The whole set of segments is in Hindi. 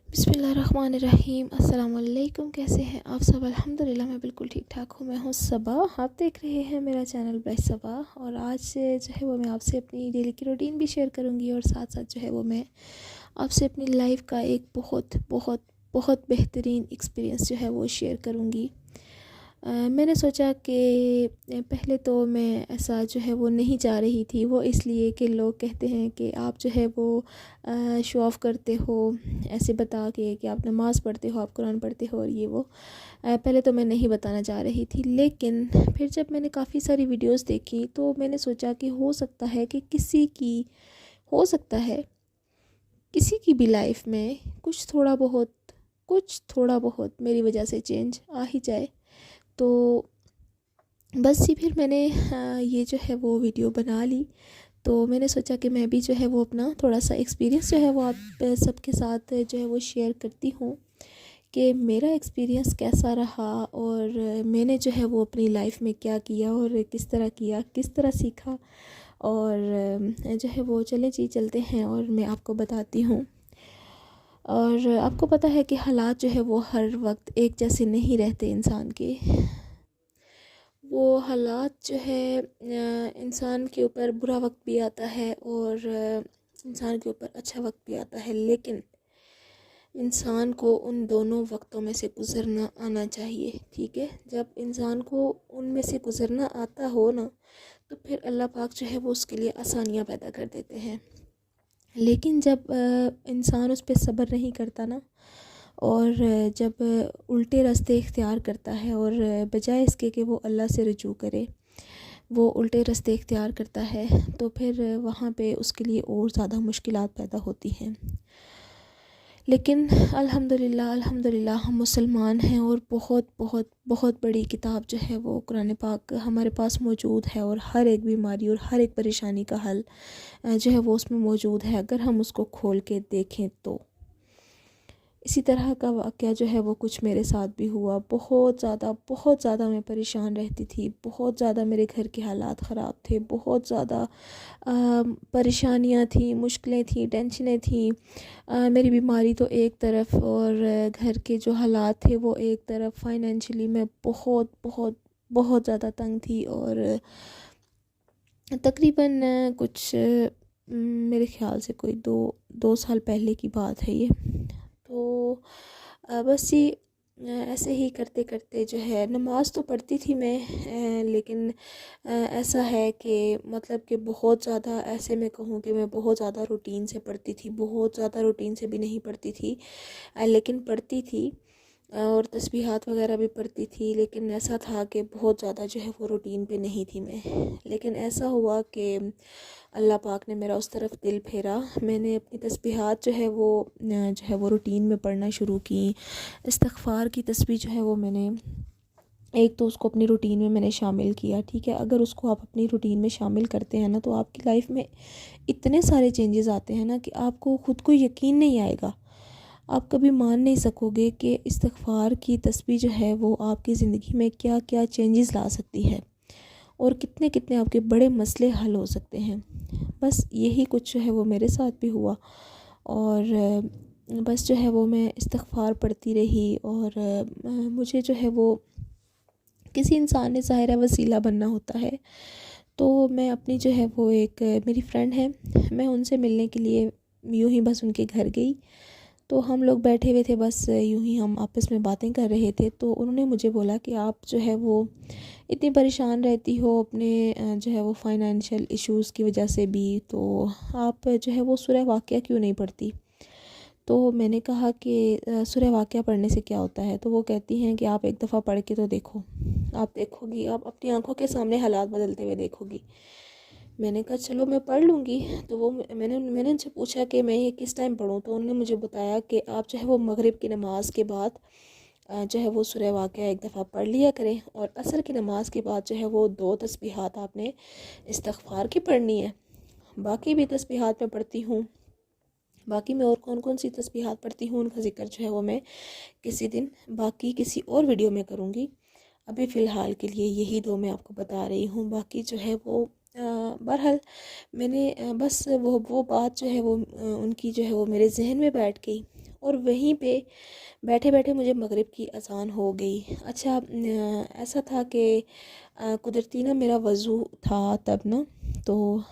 बिस्मिल्लाहिर्रहमानिर्रहीम। अस्सलाम वालेकुम। कैसे हैं आप सब? अल्हम्दुलिल्लाह मैं बिल्कुल ठीक ठाक हूँ। मैं हूँ सबा, आप देख रहे हैं मेरा चैनल बाय सबा। और आज जो है वो मैं आपसे अपनी डेली की रूटीन भी शेयर करूँगी और साथ साथ जो है वो मैं आपसे अपनी लाइफ का एक बहुत बहुत बहुत बेहतरीन एक्सपीरियंस जो है वो शेयर करूँगी। मैंने सोचा कि पहले तो मैं ऐसा जो है वो नहीं चाह रही थी, वो इसलिए कि लोग कहते हैं कि आप जो है वो शो ऑफ़ करते हो ऐसे बता के कि आप नमाज़ पढ़ते हो, आप कुरान पढ़ते हो और ये वो। पहले तो मैं नहीं बताना चाह रही थी, लेकिन फिर जब मैंने काफ़ी सारी वीडियोस देखी तो मैंने सोचा कि हो सकता है कि हो सकता है किसी की भी लाइफ में कुछ थोड़ा बहुत मेरी वजह से चेंज आ ही जाए। तो बस ही फिर मैंने ये जो है वो वीडियो बना ली। तो मैंने सोचा कि मैं भी जो है वो अपना थोड़ा सा एक्सपीरियंस जो है वो आप सबके साथ जो है वो शेयर करती हूँ कि मेरा एक्सपीरियंस कैसा रहा और मैंने जो है वो अपनी लाइफ में क्या किया और किस तरह किया, किस तरह सीखा। और जो है वो चलते हैं और मैं आपको बताती हूँ। और आपको पता है कि हालात जो है वो हर वक्त एक जैसे नहीं रहते इंसान के। वो हालात जो है इंसान के ऊपर बुरा वक्त भी आता है और इंसान के ऊपर अच्छा वक्त भी आता है, लेकिन इंसान को उन दोनों वक्तों में से गुज़रना आना चाहिए। ठीक है, जब इंसान को उनमें से गुज़रना आता हो ना, तो फिर अल्लाह पाक जो है वो उसके लिए आसानियाँ पैदा कर देते हैं। लेकिन जब इंसान उस पर सब्र नहीं करता ना, और जब उल्टे रास्ते इख्तियार करता है और बजाय इसके कि वो अल्लाह से रुजू करे, वो उल्टे रास्ते इख्तियार करता है, तो फिर वहाँ पे उसके लिए और ज़्यादा मुश्किलात पैदा होती हैं। लेकिन अल्हम्दुलिल्लाह हम मुसलमान हैं और बहुत बहुत बहुत बड़ी किताब जो है वो कुरान पाक हमारे पास मौजूद है और हर एक बीमारी और हर एक परेशानी का हल जो है वो उसमें मौजूद है, अगर हम उसको खोल के देखें तो। इसी तरह का वाक़या जो है वो कुछ मेरे साथ भी हुआ। बहुत ज़्यादा मैं परेशान रहती थी, बहुत ज़्यादा मेरे घर के हालात ख़राब थे, बहुत ज़्यादा परेशानियाँ थी, मुश्किलें थी, टेंशनें थी। मेरी बीमारी तो एक तरफ और घर के जो हालात थे वो एक तरफ। फाइनेंशियली मैं बहुत बहुत बहुत ज़्यादा तंग थी। और तकरीबन मेरे ख़्याल से कोई दो साल पहले की बात है ये। तो बस ये ऐसे ही करते करते जो है नमाज़ तो पढ़ती थी मैं, लेकिन ऐसा है कि मतलब कि बहुत ज़्यादा, ऐसे मैं कहूँ कि मैं बहुत ज़्यादा रूटीन से पढ़ती थी, बहुत ज़्यादा रूटीन से भी नहीं पढ़ती थी, लेकिन पढ़ती थी। और तस्बीहात वगैरह भी पढ़ती थी, लेकिन ऐसा था कि बहुत ज़्यादा जो है वो रूटीन पे नहीं थी मैं। लेकिन ऐसा हुआ कि अल्लाह पाक ने मेरा उस तरफ दिल फेरा। मैंने अपनी तस्बीहात जो है वो रूटीन में पढ़ना शुरू की। इस्तिग़फ़ार की तस्बीह जो है वो मैंने एक तो उसको अपनी रूटीन में मैंने शामिल किया। ठीक है, अगर उसको आप अपनी रूटीन में शामिल करते हैं ना, तो आपकी लाइफ में इतने सारे चेंजेस आते हैं ना कि आपको ख़ुद को यकीन नहीं आएगा। आप कभी मान नहीं सकोगे कि इस्तिग़फ़ार की तस्बीह जो है वो आपकी ज़िंदगी में क्या क्या चेंजेस ला सकती है और कितने कितने आपके बड़े मसले हल हो सकते हैं। बस यही कुछ जो है वो मेरे साथ भी हुआ। और बस जो है वो मैं इस्तिग़फ़ार पढ़ती रही। और मुझे जो है वो किसी इंसान ने ज़ाहिर है वसीला बनना होता है, तो मैं अपनी जो है वो एक मेरी फ्रेंड है, मैं उनसे मिलने के लिए यूँ ही बस उनके घर गई। तो हम लोग बैठे हुए थे, बस यूँ ही हम आपस में बातें कर रहे थे। तो उन्होंने मुझे बोला कि आप जो है वो इतनी परेशान रहती हो अपने जो है वो फाइनेंशियल इश्यूज़ की वजह से भी, तो आप जो है वो सूरह वाक़िया क्यों नहीं पढ़ती। तो मैंने कहा कि सूरह वाक़िया पढ़ने से क्या होता है। तो वो कहती हैं कि आप एक दफ़ा पढ़ के तो देखो, आप देखोगी, आप अपनी आँखों के सामने हालात बदलते हुए देखोगी। मैंने कहा चलो मैं पढ़ लूँगी। तो वो मैंने उनसे पूछा कि मैं ये किस टाइम पढूँ। तो उन्होंने मुझे बताया कि आप जो है वो मगरिब की नमाज़ के बाद जो है वो सूरह वाक़िया एक दफ़ा पढ़ लिया करें, और असर की नमाज़ के बाद जो है वो 2 तस्बीहात आपने इस्तिग़फ़ार की पढ़नी है। बाकी भी तस्बीहात मैं पढ़ती हूँ, बाकी मैं और कौन कौन सी तस्बीहात पढ़ती हूँ उनका ज़िक्र जो है वो मैं किसी दिन बाकी किसी और वीडियो में करूँगी। अभी फ़िलहाल के लिए यही 2 मैं आपको बता रही हूँ। बाकी जो है वो बहरहाल मैंने बस वो बात जो है वो उनकी जो है वो मेरे जहन में बैठ गई। और वहीं पे बैठे बैठे मुझे मगरिब की अज़ान हो गई। अच्छा ऐसा था कि कुदरती ना मेरा वज़ू था तब ना, तो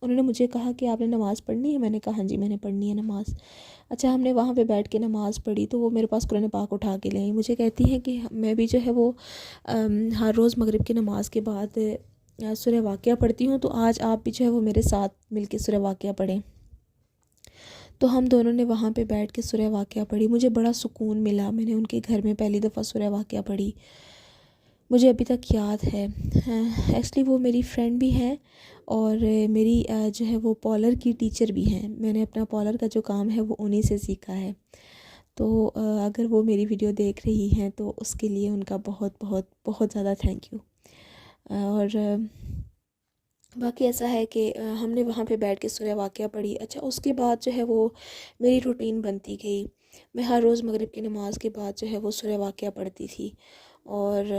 उन्होंने मुझे कहा कि आपने नमाज़ पढ़नी है। मैंने कहा हाँ जी मैंने पढ़नी है नमाज़। अच्छा हमने वहाँ पे बैठ के नमाज़ पढ़ी, तो वो मेरे पास कुरान पाक उठा के ले आई। मुझे कहती हैं कि मैं भी जो है वो हर रोज़ मगरिब की नमाज़ के बाद सूरह वाक़िया पढ़ती हूँ, तो आज आप भी जो है वो मेरे साथ मिलके सूरह वाक़िया पढ़ें। तो हम दोनों ने वहाँ पे बैठ के सूरह वाक़िया पढ़ी। मुझे बड़ा सुकून मिला। मैंने उनके घर में पहली दफ़ा सूरह वाक़िया पढ़ी, मुझे अभी तक याद है। एक्चुअली वो मेरी फ्रेंड भी हैं और मेरी जो है वो पॉलर की टीचर भी हैं। मैंने अपना पॉलर का जो काम है वो उन्हीं से सीखा है। तो अगर वो मेरी वीडियो देख रही हैं तो उसके लिए उनका बहुत बहुत बहुत ज़्यादा थैंक यू। और बाकी ऐसा है कि हमने वहाँ पे बैठ के सूरह वाक़िया पढ़ी। अच्छा उसके बाद जो है वो मेरी रूटीन बनती गई। मैं हर रोज़ मगरिब की नमाज़ के बाद जो है वो सूरह वाक़िया पढ़ती थी और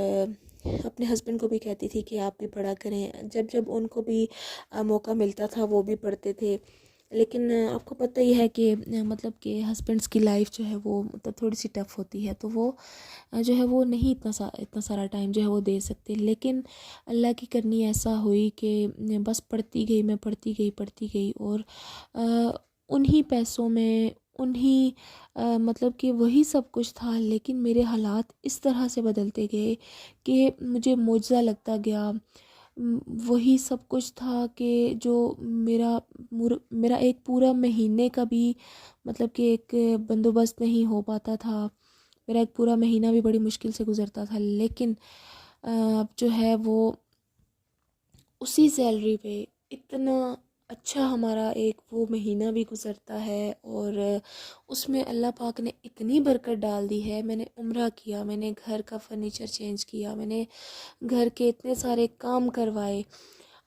अपने हस्बैंड को भी कहती थी कि आप भी पढ़ा करें। जब जब उनको भी मौका मिलता था वो भी पढ़ते थे। लेकिन आपको पता ही है कि मतलब कि हस्बैंड्स की लाइफ जो है वो मतलब थोड़ी सी टफ़ होती है, तो वो जो है वो नहीं इतना सारा टाइम जो है वो दे सकते। लेकिन अल्लाह की करनी ऐसा हुई कि बस पढ़ती गई, मैं पढ़ती गई और उन्हीं पैसों में उन्हीं मतलब कि वही सब कुछ था, लेकिन मेरे हालात इस तरह से बदलते गए कि मुझे मुआजिज़ा लगता गया। वही सब कुछ था कि जो मेरा एक पूरा महीने का भी मतलब कि एक बंदोबस्त नहीं हो पाता था। मेरा एक पूरा महीना भी बड़ी मुश्किल से गुज़रता था, लेकिन अब जो है वो उसी सैलरी पे इतना अच्छा हमारा एक वो महीना भी गुज़रता है और उसमें अल्लाह पाक ने इतनी बरकत डाल दी है। मैंने उम्रा किया, मैंने घर का फर्नीचर चेंज किया, मैंने घर के इतने सारे काम करवाए।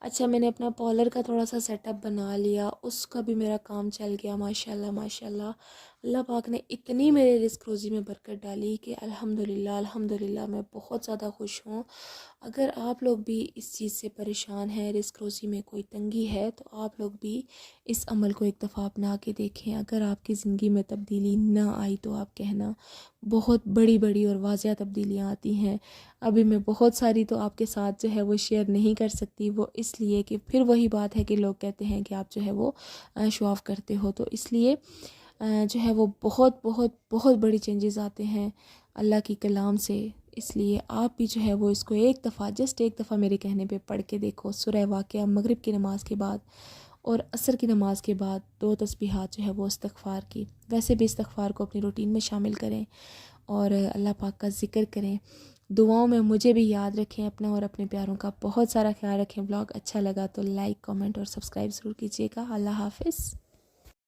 अच्छा मैंने अपना पॉलर का थोड़ा सा सेटअप बना लिया, उसका भी मेरा काम चल गया माशाल्लाह माशाल्लाह। अल्लाह पाक ने इतनी मेरे रिस्क रोज़ी में बरकत डाली कि अल्हम्दुलिल्लाह अल्हम्दुलिल्लाह मैं बहुत ज़्यादा खुश हूँ। अगर आप लोग भी इस चीज़ से परेशान हैं, रिस्क रोज़ी में कोई तंगी है, तो आप लोग भी इस अमल को एक दफ़ा अपना के देखें। अगर आपकी ज़िंदगी में तब्दीली ना आई तो आप कहना, बहुत बड़ी बड़ी और वाज़िया तब्दीलियाँ आती हैं। अभी मैं बहुत सारी तो आपके साथ जो है वो शेयर नहीं कर सकती, वो इसलिए कि फिर वही बात है कि लोग कहते हैं कि आप जो है वो शो ऑफ़ करते हो, तो इसलिए जो है वो बहुत बहुत बहुत बड़ी चेंजेस आते हैं अल्लाह की कलाम से। इसलिए आप भी जो है वो इसको एक दफ़ा, जस्ट एक दफ़ा मेरे कहने पे पढ़ के देखो। सूरह वाक़िया मगरिब की नमाज़ के बाद और असर की नमाज़ के बाद 2 तस्बीहात जो है वो इस्तिग़फ़ार की। वैसे भी इस्तिग़फ़ार को अपनी रूटीन में शामिल करें और अल्लाह पाक का ज़िक्र करें। दुआओं में मुझे भी याद रखें अपना और अपने प्यारों का बहुत सारा ख्याल रखें। ब्लॉग अच्छा लगा तो लाइक, कमेंट और सब्सक्राइब ज़रूर कीजिएगा। अल्लाह हाफ़िज़।